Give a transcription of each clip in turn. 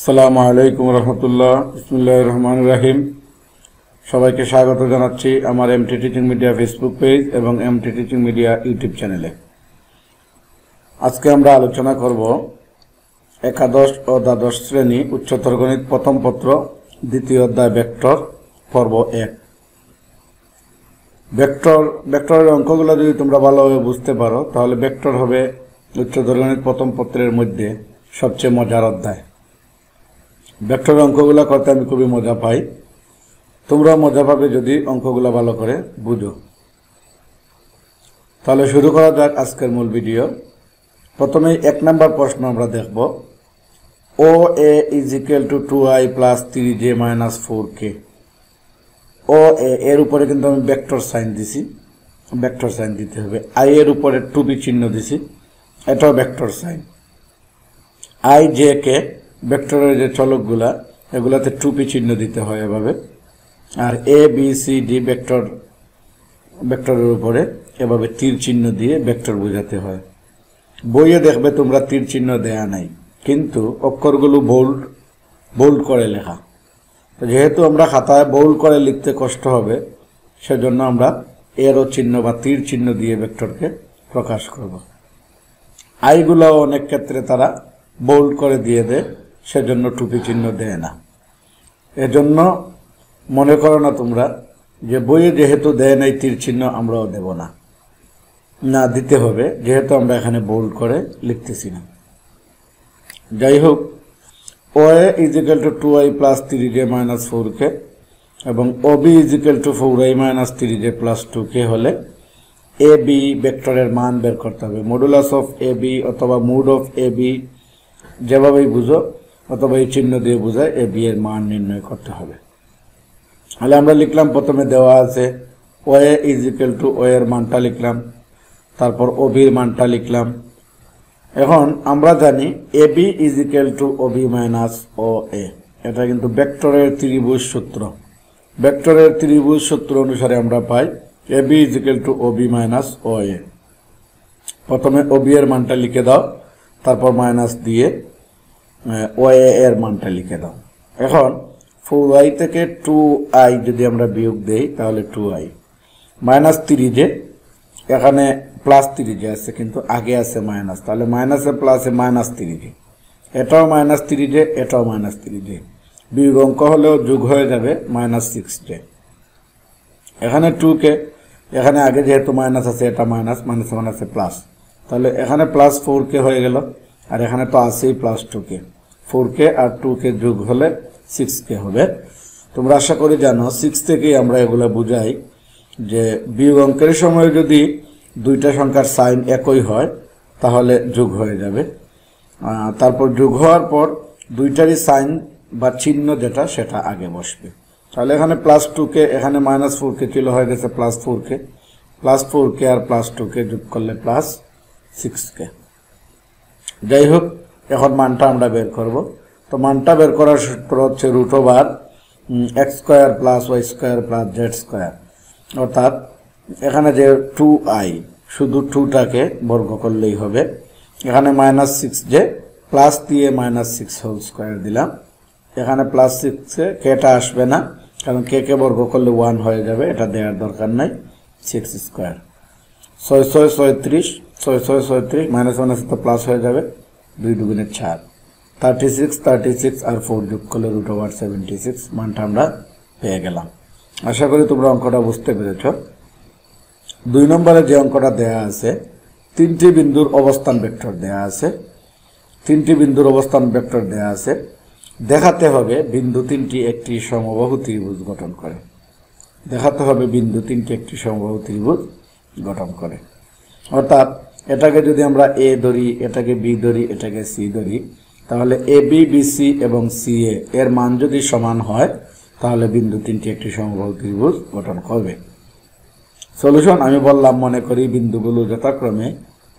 আসসালামু আলাইকুম রহমতুল্লাহ। বিসমিল্লাহির রহমানির রহিম। সবাইকে স্বাগত জানাচ্ছি আমার MT teaching media Facebook page এবং এমটি টিচিং মিডিয়া ইউটিউব চ্যানেলে। আজকে আমরা আলোচনা করব একাদশ ও দ্বাদশ শ্রেণী উচ্চতর গণিত প্রথম পত্র দ্বিতীয় অধ্যায় ভেক্টর পর্ব 1। ভেক্টরের অঙ্কগুলো যদি তোমরা ভালোভাবে বুঝতে পারো তাহলে ভেক্টর হবে উচ্চতর গণিত প্রথম পত্রের মধ্যে সবচেয়ে মজার অধ্যায়। ভেক্টরের অঙ্কগুলো করতে আমি খুবই মজা পাই, তোমরা মজা পাবে যদি অঙ্কগুলো ভালো করে বুঝো। তাহলে শুরু করা যাক আজকের মূল ভিডিও। প্রথমেই 1 নম্বর প্রশ্ন আমরা দেখব, O A is equal to 2i plus 3j minus 4k। O এর উপরে কিন্তু আমি ভেক্টর সাইন দিছি, ভেক্টর সাইন দিতে হবে। আই এর উপরে টুপি চিহ্ন দিছি, এটাও vector sign. I J K ভেক্টরের যে চলকগুলা এগুলাতে টুপি চিহ্ন দিতে হয় এভাবে। আর এ বি সি ডি ভেক্টরের উপরে এভাবে তীর চিহ্ন দিয়ে ভেক্টর বোঝাতে হয়। বইয়ে দেখবে তোমরা তীর চিহ্ন দেয়া নাই, কিন্তু অক্ষরগুলো বোল্ড করে লেখা। যেহেতু আমরা খাতায় বোল্ড করে লিখতে কষ্ট হবে, সেজন্য আমরা এরো চিহ্ন বা তীর চিহ্ন দিয়ে ভেক্টরকে প্রকাশ করব। আইগুলো অনেক ক্ষেত্রে তারা বোল্ড করে দিয়ে দেয়, সেজন্য টুপি চিহ্ন দেয় না। এজন্য মনে করো না তোমরা যে বইয়ে যেহেতু দেয় নাই তীর চিহ্ন আমরাও দেব না, না দিতে হবে, যেহেতু আমরা এখানে বোল্ড করে লিখতেছি না। যাই হোক, O A is equal to 2i plus 3j minus 4k এবং O B is equal to 4i minus 3j plus 2k হলে এ বি ভেক্টরের মান বের করতে হবে। মডুলাস অফ এ বি অথবা মুড অফ এ বি যেভাবেই বুঝো অথবা এই চিহ্ন দিয়ে বোঝায় এ বি এর মান নির্ণয় করতে হবে। তাহলে আমরা লিখলাম, প্রথমে দেওয়া আছে ও এ ইজ ইকুয়াল টু ও এর মানটা লিখলাম, তারপর ও বির মানটা লিখলাম। এখন আমরা জানি A B is equal to O B minus O A, এটা কিন্তু ভেক্টরের ত্রিভুজ সূত্র। ভেক্টরের ত্রিভুজ সূত্র অনুসারে আমরা পাই A B is equal to O B minus O A. প্রথমে ও বি এর মানটা লিখে দাও, তারপর মাইনাস দিয়ে ও এর মানটা লিখে দাও। এখন 4i থেকে 2i যদি আমরা বিয়োগ দেই তাহলে 2i মাইনাস 3j, এখানে প্লাস 3j আছে কিন্তু আগে আছে মাইনাস, তাহলে মাইনাসে প্লাসে মাইনাস 3j, এটাও মাইনাস 3j, এটাও মাইনাস 3j। বিয়োগ অঙ্ক হলেও যোগ হয়ে যাবে মাইনাস 6j। এখানে 2k, এখানে আগে যেহেতু মাইনাস আছে এটা মাইনাস, মাইনাসে মাইনাসে প্লাস, তাহলে এখানে প্লাস 4k হয়ে গেল, আর এখানে তো আছেই প্লাস 2k। 4k আর 2k যোগ হলে 6k হবে। তোমরা আশা করি জানো 6 থেকেই আমরা এগুলা বুঝাই যে বিয়োগ অঙ্কের সময় যদি দুইটা সংখ্যার সাইন একই হয় তাহলে যোগ হয়ে যাবে। তারপর যোগ হওয়ার পর দুইটারই সাইন বা চিহ্ন যেটা সেটা আগে বসবে। তাহলে এখানে প্লাস 2k, এখানে মাইনাস 4k ছিল, হয়ে গেছে প্লাস 4k। প্লাস 4k আর প্লাস 2k যোগ করলে প্লাস 6k। যাই হোক, এখন মানটা আমরা বের করব। তো মানটা বের করার সূত্র হচ্ছে root over x square plus Y square plus Z square, অর্থাৎ এখানে যে 2i শুধু 2টাকে বর্গ করলেই হবে। এখানে মাইনাস 6j প্লাস দিয়ে মাইনাস 6 হোল স্কোয়ার দিলাম। এখানে প্লাস 6 কেটা আসবে না, কারণ কে বর্গ করলে 1 হয়ে যাবে, এটা দেওয়ার দরকার নাই। 6 স্কোয়ার 6 6 36, 6 6 36 মাইনাস মাইনাস তো প্লাস হয়ে যাবে, 2 দুগুণে 4, 36 আর 4 যোগ করলে রুট ওভার 76 মানটা আমরা পেয়ে গেলাম। আশা করি তোমরা অঙ্কটা বুঝতে পেরেছ। 2 নম্বরে যে অঙ্কটা দেয়া আছে, 3টি বিন্দুর অবস্থান ভেক্টর দেয়া আছে। 3টি বিন্দুর অবস্থান ভেক্টর দেয়া আছে, দেখাতে হবে বিন্দু 3টি একটি সমবাহু ত্রিভুজ গঠন করে। দেখাতে হবে বিন্দু 3টি একটি সমবাহু ত্রিভুজ গঠন করে। অর্থাৎ এটাকে যদি আমরা এ ধরি, এটাকে বি ধরি, এটাকে সি ধরি, তাহলে এ বি বি সি এবং সি এ এর মান যদি সমান হয় তাহলে বিন্দু 3টি একটি সমবাহু ত্রিভুজ গঠন করবে। সলিউশন আমি বললাম, মনে করি বিন্দুগুলো যথাক্রমে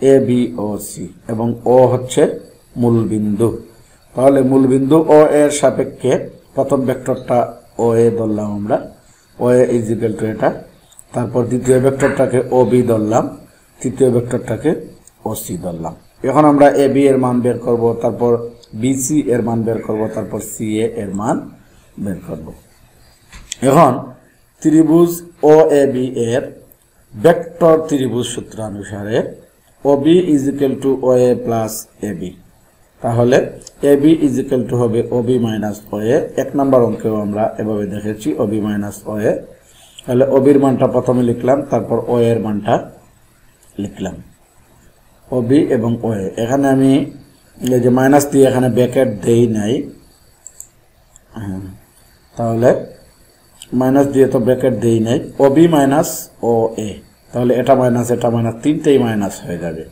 এ বি ও সি এবং ও হচ্ছে মূল বিন্দু। তাহলে মূল বিন্দু ও এর সাপেক্ষে প্রথম ভেক্টরটা ও এ ধরলাম আমরা, ও এ ইজ ইকুয়াল টু এটা। তারপর দ্বিতীয় ভেক্টরটাকে ও বি ধরলাম, তৃতীয় ভেক্টরটাকে ও সি ধরলাম। এখন আমরা এ বি এর মান বের করব, তারপর বিসি এর মান বের করব, তারপর সিএ এর মান বের করব। এখন ত্রিভুজ ওএবি এর ভেক্টর ত্রিভুজ সূত্রানুসারে OB is equal to OA plus AB. তাহলে এবি ইজ ইকুয়াল টু হবে ওবি মাইনাস ওএ। 1 নম্বর অঙ্কেও আমরা এভাবে দেখেছি ওবি মাইনাস ওএ। তাহলে ওবির মানটা প্রথমে লিখলাম, তারপর ও এর মানটা লিখলাম, ওবি এবং ওএ। এখানে আমি এই যে মাইনাস দিয়ে এখানে ব্র্যাকেট দেই নাই, তাহলে মাইনাস দিয়ে তো ব্র্যাকেট দেই নাই, ওবি মাইনাস ও এ। তাহলে এটা মাইনাস তিনটেই মাইনাস হয়ে যাবে,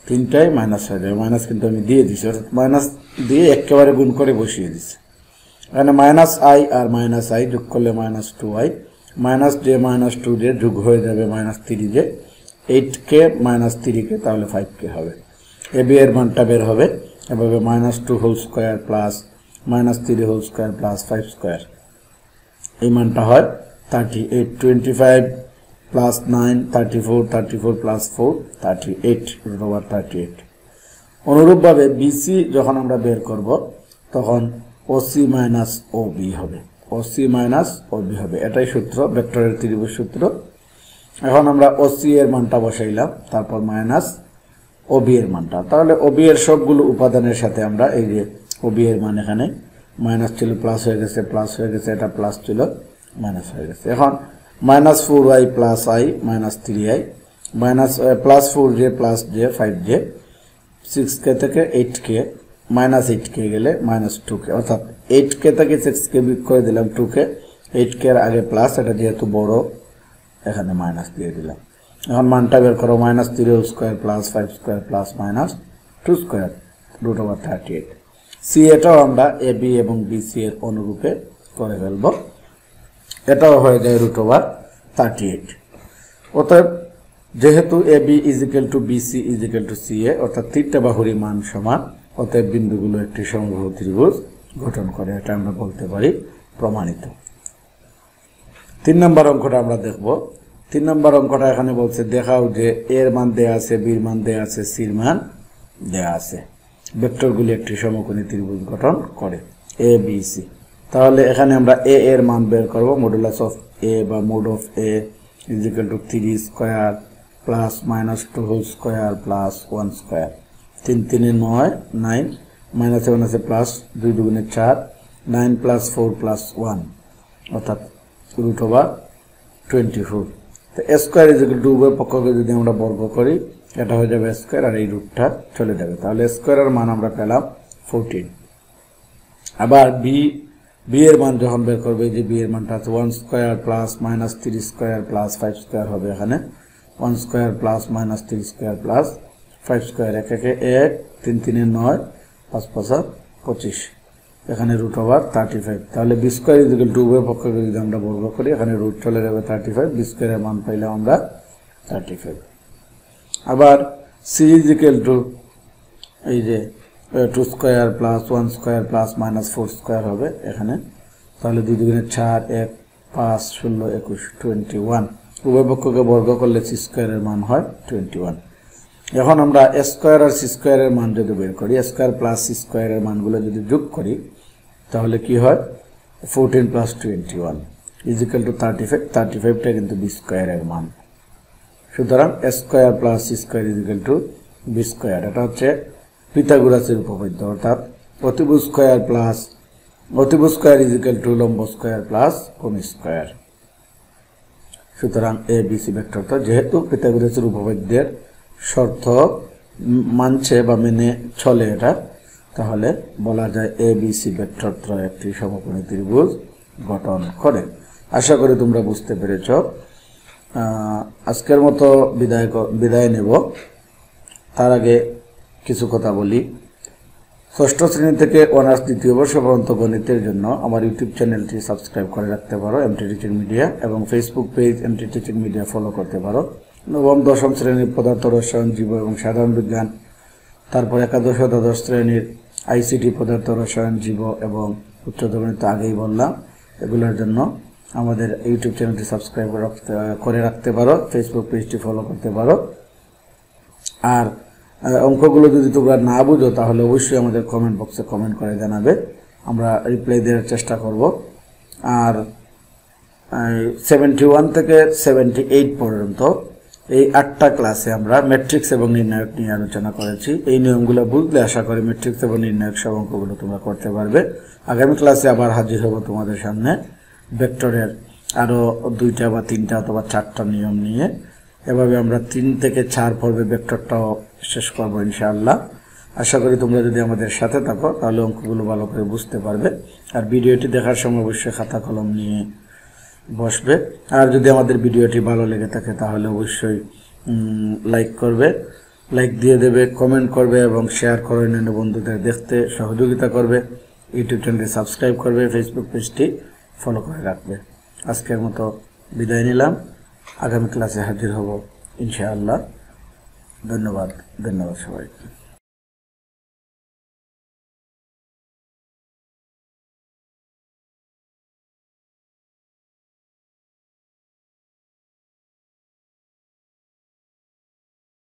তিনটাই মাইনাস হয়ে যাবে। মাইনাস কিন্তু আমি দিয়ে দিছি, অর্থাৎ মাইনাস দিয়ে একেবারে গুণ করে বসিয়ে দিছি। এখানে মাইনাস আই আর মাইনাস আই যোগ করলে minus 2i, minus J minus 2 J যোগ হয়ে যাবে minus 3 J, 8k minus 3k, তাহলে 5k হবে। এবি এর মানটা বের হবে এভাবে minus 2 whole square plus minus 3 whole square plus 5 square. এই মানটা হয় 38, 25 প্লাস 9 34, 34 প্লাস 4 38, রুট ওভার 38। অনুরূপভাবে বিসি যখন আমরা বের করব তখন ওসি মাইনাস ওবি হবে, ওসি মাইনাস ওবি হবে। এটাই সূত্র, ভেক্টরের ত্রিভুজ সূত্র। এখন আমরা ওসি এর মানটা বসাইলাম, তারপর মাইনাস ওবি এর মানটা। তাহলে ওবি এর সবগুলো উপাদানের সাথে আমরা এই যে ওবি এর মান এখানে মাইনাস ছিল প্লাস হয়ে গেছে, প্লাস হয়ে গেছে, এটা প্লাস ছিল মাইনাস হয়ে গেছে। এখন minus 4i plus I minus 3i, minus plus 4j plus J 5j, 6k থেকে 8k, মাইনাস 8k গেলে মাইনাস 2k, অর্থাৎ 8k থেকে 6k বিয়োগ করে দিলাম 2k, 8k এর আগে প্লাস, এটা যেহেতু বড় এখানে মাইনাস দিয়ে দিলাম। এখন মানটা বের করো, minus 3 whole square plus 5 square plus minus 2 square, root over 38। সি এটাও আমরা এ বি এবং বিসি এর অনুরূপে করে ফেলব, এটাও হয়ে যায় রুট ওভার 38। অতএব যেহেতু A B is equal to BC is equal to C A, অর্থাৎ তিনটা বাহুরই মান সমান, অতএব বিন্দুগুলো একটি সমবাহু ত্রিভুজ গঠন করে, এটা আমরা বলতে পারি প্রমাণিত। 3 নম্বর অঙ্কটা আমরা দেখব। 3 নম্বর অঙ্কটা এখানে বলছে দেখাও যে এর মান দেয়া আছে, বির মান দেয়া আছে, সির মান দেয়া আছে, ভেক্টরগুলি একটি সমকোণী ত্রিভুজ গঠন করে এ বি সি। তাহলে এখানে আমরা এ এর মান বের করব, মডুলাস অফ এ বা mod of A is equal to 3 square plus minus 2 whole square plus 1 square, 3 3 9 9, মাইনাসে মাইনাসে প্লাস, 2 2 4, 9 প্লাস 4 প্লাস 1, অর্থাৎ রুট ওভার 24। তো A square is equal to উভয় পক্ষকে যদি আমরা বর্গ করি এটা হয়ে যাবে স্কোয়ার, আর এই রুটটা চলে যাবে। তাহলে স্কোয়ারের মান আমরা পেলাম 14। আবার বি এর মান যখন বের করবে, যে বি এর মানটা আছে 1 square plus minus 3 square plus 5 square হবে। এখানে 1 square plus minus 3 square plus 5 square, 1 1 1, 3 3 9, 5 5 25, এখানে রুট ওভার 35। তাহলে B square is equal to উভয় পক্ষকে যদি আমরা বর্গ করি এখানে রুট চলে যাবে 35, বি স্কোয়ারের মান পাইলাম আমরা 35। আবার সি ইজ ইকুয়াল টু এই যে 2 square plus 1 square plus minus 4 square হবে এখানে। তাহলে 2 2 4, 1 5 16 21, 21, উভয় পক্ষকে বর্গ করলে সি স্কোয়ারের মান হয় 21। এখন আমরা এ স্কোয়ার আর সি স্কোয়ারের মান যদি বের করি, এ স্কোয়ার প্লাস সি স্কোয়ারের মানগুলো যদি যোগ করি তাহলে কি হয়, 14 প্লাস 21 ইজ ইকুয়াল টু 35। 35টা কিন্তু বি স্কোয়ারের মান। সুতরাং A square plus C square is equal to B square. এটা হচ্ছে পিথাগোরাসের উপপাদ্য, অর্থাৎ অতিভুজ স্কোয়ার ইজ ইকুয়াল টু লম্ব স্কোয়ার প্লাস কোণ স্কোয়ার। সুতরাং এ বি সি ভেক্টরটা যেহেতু পিথাগোরাসের উপপাদ্যের শর্ত মানছে বা মেনে চলে এটা, তাহলে বলা যায় এ বি সি ভেক্টরটা একটি সমকোণী ত্রিভুজ গঠন করে। আশা করি তোমরা বুঝতে পেরেছ। আজকের মতো বিদায় নেব। তার আগে কিছু কথা বলি। ষষ্ঠ শ্রেণী থেকে অনার্স দ্বিতীয় বর্ষ পর্যন্ত গণিতের জন্য আমার ইউটিউব চ্যানেলটি সাবস্ক্রাইব করে রাখতে পারো, এমটি টিচিং মিডিয়া, এবং Facebook page MT teaching media follow করতে পারো। নবম দশম শ্রেণীর পদার্থ রসায়ন, জীব এবং সাধারণ বিজ্ঞান, তারপর একাদশ ও দ্বাদশ শ্রেণীর আইসিটি পদার্থ রসায়ন, জীব এবং উচ্চতর গণিত আগেই বললাম, এগুলোর জন্য আমাদের ইউটিউব চ্যানেলটি সাবস্ক্রাইব করে রাখতে পারো, ফেসবুক পেজটি ফলো করতে পারো। আর অঙ্কগুলো যদি তোমরা না বুঝো তাহলে অবশ্যই আমাদের কমেন্ট বক্সে কমেন্ট করে জানাবে, আমরা রিপ্লাই দেওয়ার চেষ্টা করব। আর 71 থেকে 78 পর্যন্ত এই 8টা ক্লাসে আমরা ম্যাট্রিক্স এবং নির্ণায়ক নিয়ে আলোচনা করেছি। এই নিয়মগুলো বুঝলে আশা করি ম্যাট্রিক্স এবং নির্ণায়ক সব অঙ্কগুলো তোমরা করতে পারবে। আগামী ক্লাসে আবার হাজির হব তোমাদের সামনে ভেক্টরের আরও 2টা বা 3টা অথবা 4টা নিয়ম নিয়ে। এভাবে আমরা 3 থেকে 4 পর্বে ভেক্টরটাও শেষ করবো ইনশাআল্লাহ। আশা করি তোমরা যদি আমাদের সাথে থাকো তাহলে অঙ্কগুলো ভালো করে বুঝতে পারবে। আর ভিডিওটি দেখার সময় অবশ্যই খাতা কলম নিয়ে বসবে। আর যদি আমাদের ভিডিওটি ভালো লেগে থাকে তাহলে অবশ্যই লাইক করবে, লাইক দিয়ে দেবে, কমেন্ট করবে এবং শেয়ার করে অন্যান্য বন্ধুদের দেখতে সহযোগিতা করবে। ইউটিউব চ্যানেলটি সাবস্ক্রাইব করবে, ফেসবুক পেজটি ফলো করে রাখবে। আজকের মতো বিদায় নিলাম, আগামী ক্লাসে হাজির হব ইনশাআল্লাহ। ধন্যবাদ সবাইকে।